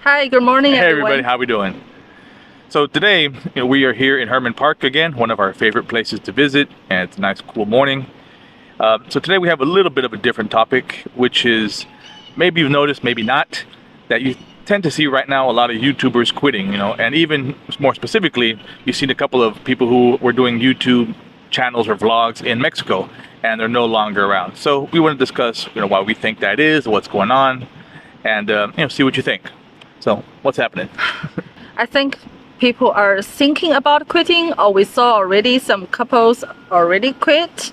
Hi, good morning, Hey everyone. everybody, how we doing? So today, we are here in Herman Park again, one of our favorite places to visit, and it's a nice cool morning. So today we have a little bit of a different topic, which is, maybe you've noticed, maybe not, that you tend to see right now a lot of YouTubers quitting, and even more specifically, you've seen a couple of people who were doing YouTube channels or vlogs in Mexico, and they're no longer around. So we want to discuss, why we think that is, what's going on, and see what you think. So what's happening? I think people are thinking about quitting, or we saw already some couples already quit.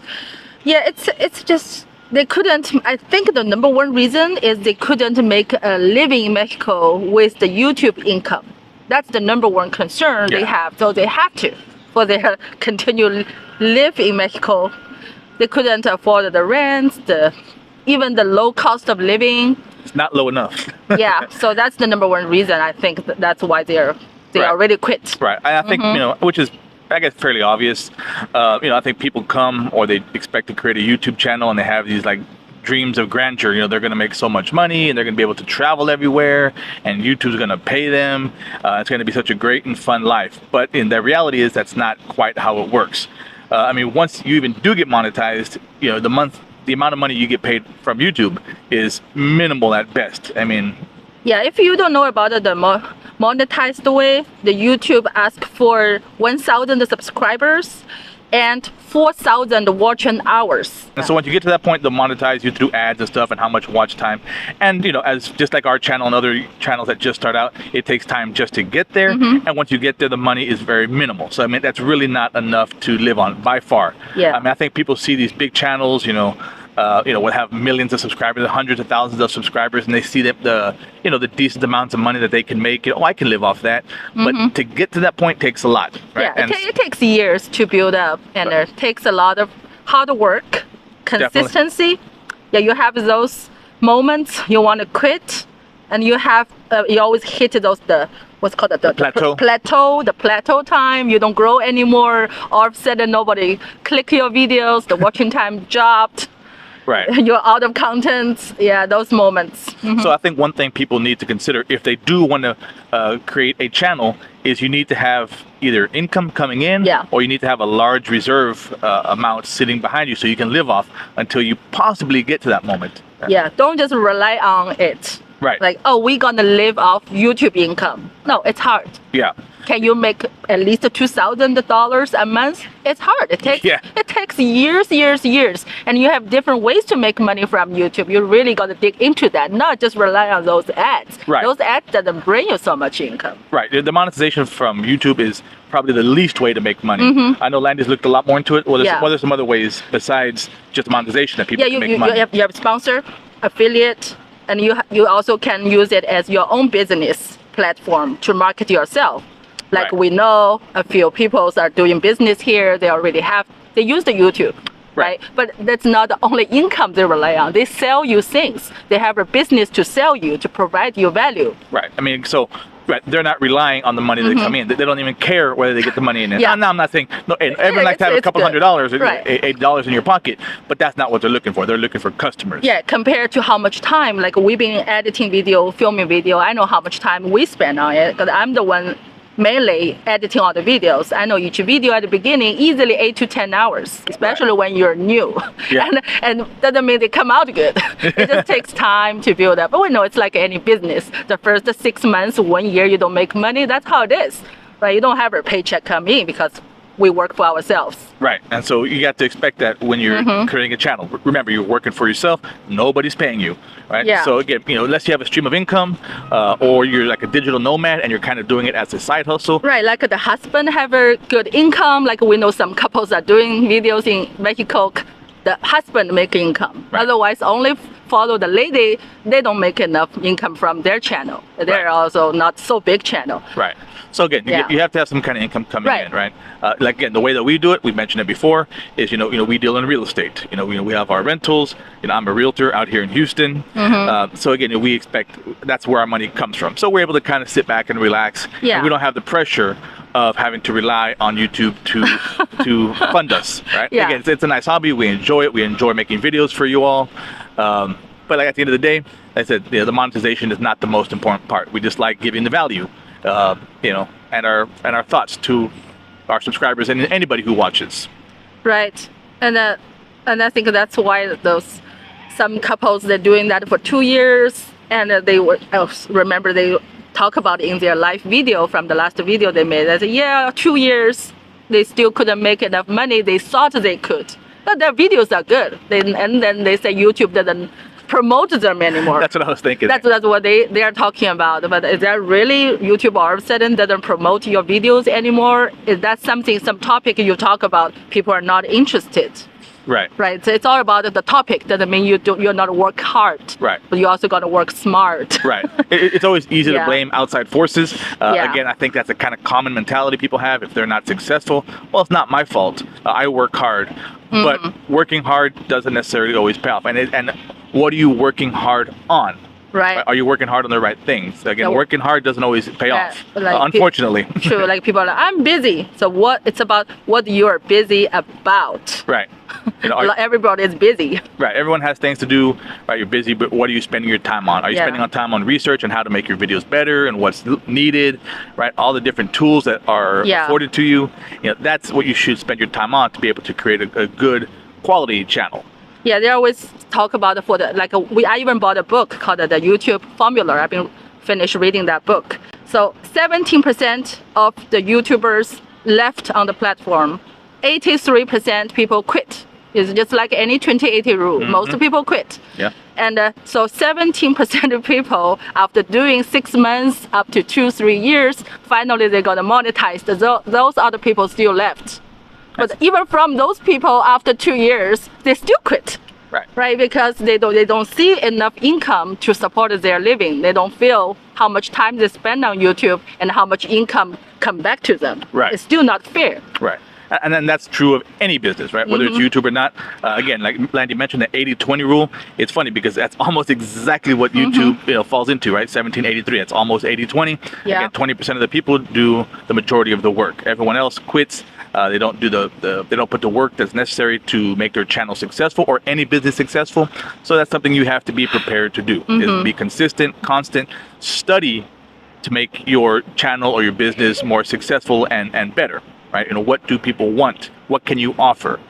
Yeah, it's just they couldn't. I think the number one reason is they couldn't make a living in Mexico with the YouTube income. That's the number one concern they have. So they have to, for their continue live in Mexico. They couldn't afford the rent, even the low cost of living. It's not low enough. Yeah, so that's the number one reason. I think that's why they already quit. Right. I think which is, I guess, fairly obvious. I think people come, or they expect to create a YouTube channel, and they have these like dreams of grandeur. They're going to make so much money, and they're going to be able to travel everywhere, and YouTube's going to pay them. It's going to be such a great and fun life. But the reality is that's not quite how it works. Once you even do get monetized, the amount of money you get paid from YouTube is minimal at best. Yeah, if you don't know about the monetized way, the YouTube asks for 1,000 subscribers and 4,000 watching hours. And so once you get to that point, they'll monetize you through ads and stuff and how much watch time. And as just like our channel and other channels that just start out, it takes time just to get there. And once you get there, the money is very minimal. So that's really not enough to live on by far. Yeah. I think people see these big channels, would have millions of subscribers, hundreds of thousands of subscribers, and they see the decent amounts of money that they can make. I can live off that. But to get to that point takes a lot, right? Yeah, it takes years to build up, and it takes a lot of hard work, consistency. Definitely. Yeah, you have those moments you want to quit, and you always hit those what's called the plateau time. You don't grow anymore. All of a sudden, nobody click your videos. The watching time dropped. Right. You're out of content. Yeah, those moments. So I think one thing people need to consider if they do want to create a channel is you need to have either income coming in, or you need to have a large reserve amount sitting behind you so you can live off until you possibly get to that moment. Yeah, don't just rely on it. Right. Like, we're gonna live off YouTube income. No, it's hard. Yeah. Can you make at least $2,000 a month? It's hard. It takes years, and you have different ways to make money from YouTube. You really got to dig into that, not just rely on those ads. Right. Those ads doesn't bring you so much income. Right. The monetization from YouTube is probably the least way to make money. I know Landy's looked a lot more into it. Well, there's some other ways besides just monetization that people can make money. You have sponsor, affiliate, and you also can use it as your own business platform to market yourself. Like we know a few people are doing business here. They use the YouTube, right? But that's not the only income they rely on. They sell you things. They have a business to sell you, to provide you value. Right. They're not relying on the money that come in. They don't even care whether they get the money in. Yeah. I'm not saying, everyone likes to have a couple $100, $8 in your pocket, but that's not what they're looking for. They're looking for customers. Yeah, compared to how much time, like we've been editing video, filming video, I know how much time we spend on it, because I'm the one mainly editing all the videos. I know each video at the beginning easily 8 to 10 hours, especially when you're new. Yeah. And doesn't mean they come out good. It just takes time to build up. But we know it's like any business. The first 6 months, 1 year, you don't make money. That's how it is. Right? You don't have a paycheck come in because we work for ourselves. Right. And so you got to expect that when you're creating a channel. Remember, you're working for yourself. Nobody's paying you. Right. Yeah. So again, unless you have a stream of income or you're like a digital nomad and you're kind of doing it as a side hustle. Right. Like the husband have a good income. Like we know some couples are doing videos in Mexico. The husband make income. Right. Otherwise, only follow the lady. They don't make enough income from their channel. They're also not so big channel. Right. So again, you have to have some kind of income coming in, right? Like again, the way that we do it, we mentioned it before, is we deal in real estate. We have our rentals. I'm a realtor out here in Houston. So again, we expect that's where our money comes from. So we're able to kind of sit back and relax. Yeah. And we don't have the pressure of having to rely on YouTube to fund us, right? Yeah. Again, it's a nice hobby. We enjoy it. We enjoy making videos for you all. But like at the end of the day, like I said, the monetization is not the most important part. We just like giving the value, and our thoughts to our subscribers and anybody who watches. Right. And I think that's why some couples, they're doing that for 2 years, and remember they talk about in their live video from the last video they made. They said, yeah, 2 years, they still couldn't make enough money. They thought they could, but their videos are good. And then they say YouTube doesn't promote them anymore. That's what I was thinking. That's what they are talking about. But is that really YouTube all of a sudden doesn't promote your videos anymore? Is that some topic you talk about, people are not interested? Right. Right. So it's all about the topic. Doesn't mean you're not work hard. Right. But you also got to work smart. Right. It's always easy to blame outside forces. Yeah. Again, I think that's a kind of common mentality people have. If they're not successful, well, it's not my fault. I work hard. But working hard doesn't necessarily always pay off. And what are you working hard on? Right. Are you working hard on the right things? Again, working hard doesn't always pay off, unfortunately. True. Like people are like, I'm busy. So it's about what you're busy about. Right. Everybody is busy. Right. Everyone has things to do. Right. You're busy, but what are you spending your time on? Are you spending time on research and how to make your videos better and what's needed? Right. All the different tools that are afforded to you. That's what you should spend your time on to be able to create a good quality channel. Yeah, they always talk about I even bought a book called the YouTube Formula. I've been finished reading that book. So 17% of the YouTubers left on the platform. 83% people quit. It's just like any 20/80 rule. Most people quit. Yeah. And so 17% of people, after doing 6 months up to 2-3 years, finally they got monetized. Those other people still left. But even from those people, after 2 years, they still quit. Right, because they don't see enough income to support their living. They don't feel how much time they spend on YouTube and how much income come back to them. Right. It's still not fair. Right. And then that's true of any business, right? Whether it's YouTube or not. Again, like Landy mentioned, the 80-20 rule. It's funny because that's almost exactly what YouTube falls into, right? 17-83. It's almost 80-20. Yeah. Again, 20% of the people do the majority of the work. Everyone else quits. They don't do they don't put the work that's necessary to make their channel successful or any business successful. So that's something you have to be prepared to do. Is be consistent, constant, study to make your channel or your business more successful and better. Right? What do people want? What can you offer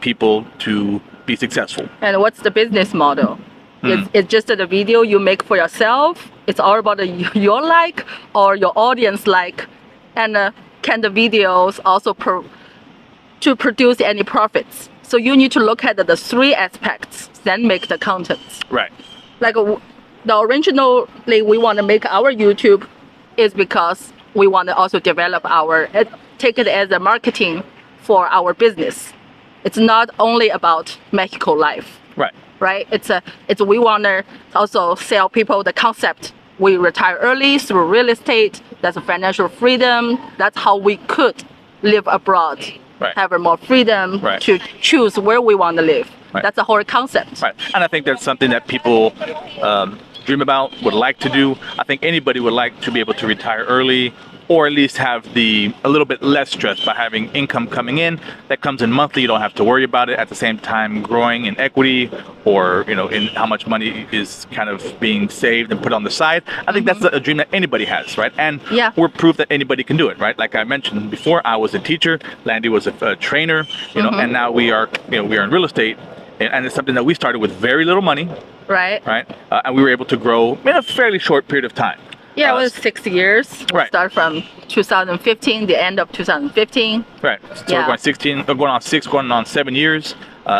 people to be successful? And what's the business model? It's just the video you make for yourself. It's all about your like or your audience like, and can the videos also to produce any profits? So you need to look at the 3 aspects, then make the contents. Right. Like originally we want to make our YouTube is because we want to also develop take it as a marketing for our business. It's not only about Mexico life. Right. Right. We want to also sell people the concept. We retire early through real estate. That's a financial freedom. That's how we could live abroad. Right. Have more freedom to choose where we want to live. Right. That's the whole concept. Right. And I think that's something that people dream about, would like to do. I think anybody would like to be able to retire early, or at least have a little bit less stress by having income coming in that comes in monthly. You don't have to worry about it. At the same time, growing in equity or in how much money is kind of being saved and put on the side. I think that's a dream that anybody has, right? And we're proof that anybody can do it, right? Like I mentioned before, I was a teacher, Landy was a trainer, and now we are in real estate, and it's something that we started with very little money, right? And we were able to grow in a fairly short period of time. Yeah, it was 6 years. Right. Start from 2015, the end of 2015. Right. So we're going on 6, going on 7 years.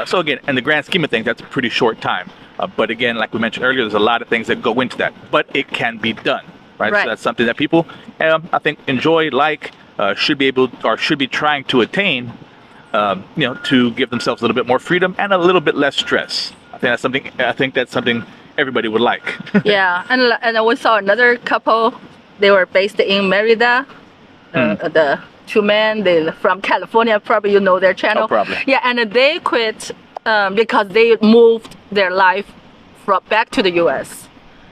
So again, in the grand scheme of things, that's a pretty short time. But again, like we mentioned earlier, there's a lot of things that go into that. But it can be done, right? So that's something that people, I think, enjoy, should be trying to attain, to give themselves a little bit more freedom and a little bit less stress. I think that's something everybody would like. Yeah, and we saw another couple. They were based in Merida. The 2 men, they from California. Probably you know their channel. Oh, probably. Yeah, and they quit because they moved their life back to the U.S.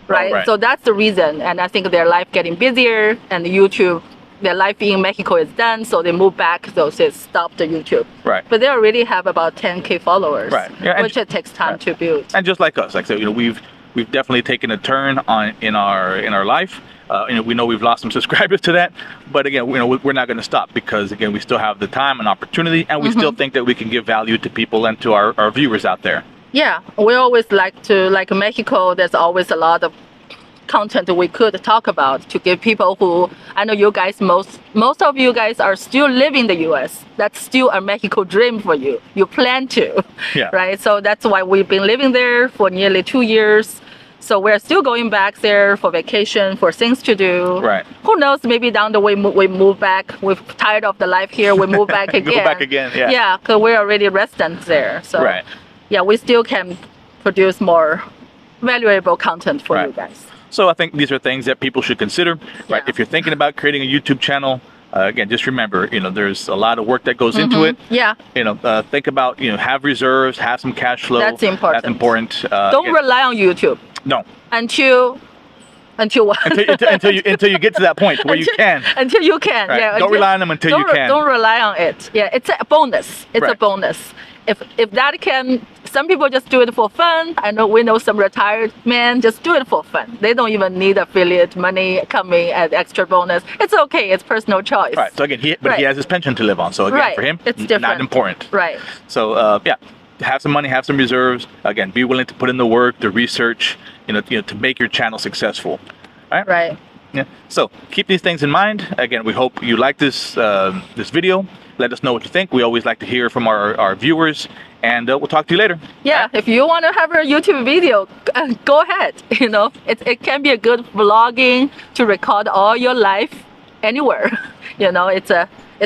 Right? So that's the reason. And I think their life getting busier, and YouTube their life in Mexico is done, so they move back, so they stop the YouTube. Right. But they already have about 10K followers, Right. Yeah, which it takes time to build. And just like us, like I said, we've definitely taken a turn in our life. We know we've lost some subscribers to that, but again, we're not going to stop, because again, we still have the time and opportunity, and we still think that we can give value to people and to our viewers out there. Yeah, we always like Mexico, there's always a lot of content we could talk about to give people who, I know you guys, most of you guys are still living in the US. That's still a Mexico dream for you. You plan to, right? So that's why we've been living there for nearly 2 years. So we're still going back there for vacation, for things to do. Right. Who knows, maybe down the way we move back. We're tired of the life here, we move back again. Go back again, yeah. Yeah, because we're already residents there. So right. Yeah, we still can produce more valuable content for you guys. So I think these are things that people should consider, right? If you're thinking about creating a YouTube channel, again, just remember, there's a lot of work that goes into it. Yeah. Think about, have reserves, have some cash flow. That's important. That's important. Don't rely on YouTube. No. Until what? until you get to that point where you can. Until you can. Right. Yeah. Don't rely on them until you can. Don't rely on it. Yeah, it's a bonus. It's a bonus. If that can, some people just do it for fun. We know some retired men just do it for fun. They don't even need affiliate money coming as extra bonus. It's okay. It's personal choice. Right. So again, he has his pension to live on. So again, for him, it's different. Not important. Right. So have some money, have some reserves. Again, be willing to put in the work, the research, to make your channel successful. Right. Right. Yeah. So keep these things in mind. Again, we hope you like this video. Let us know what you think. We always like to hear from our viewers, and we'll talk to you later. Yeah. If you want to have a YouTube video, go ahead. It can be a good vlogging to record all your life anywhere. It's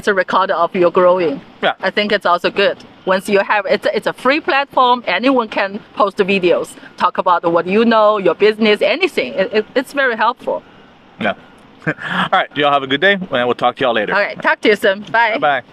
a record of your growing. Yeah. I think it's also good. Once you have it's a free platform. Anyone can post the videos, talk about what you know, your business, anything. It's very helpful. Yeah. All right. Y'all have a good day, and we'll talk to y'all later. All right. Talk to you soon. Bye. Bye-bye.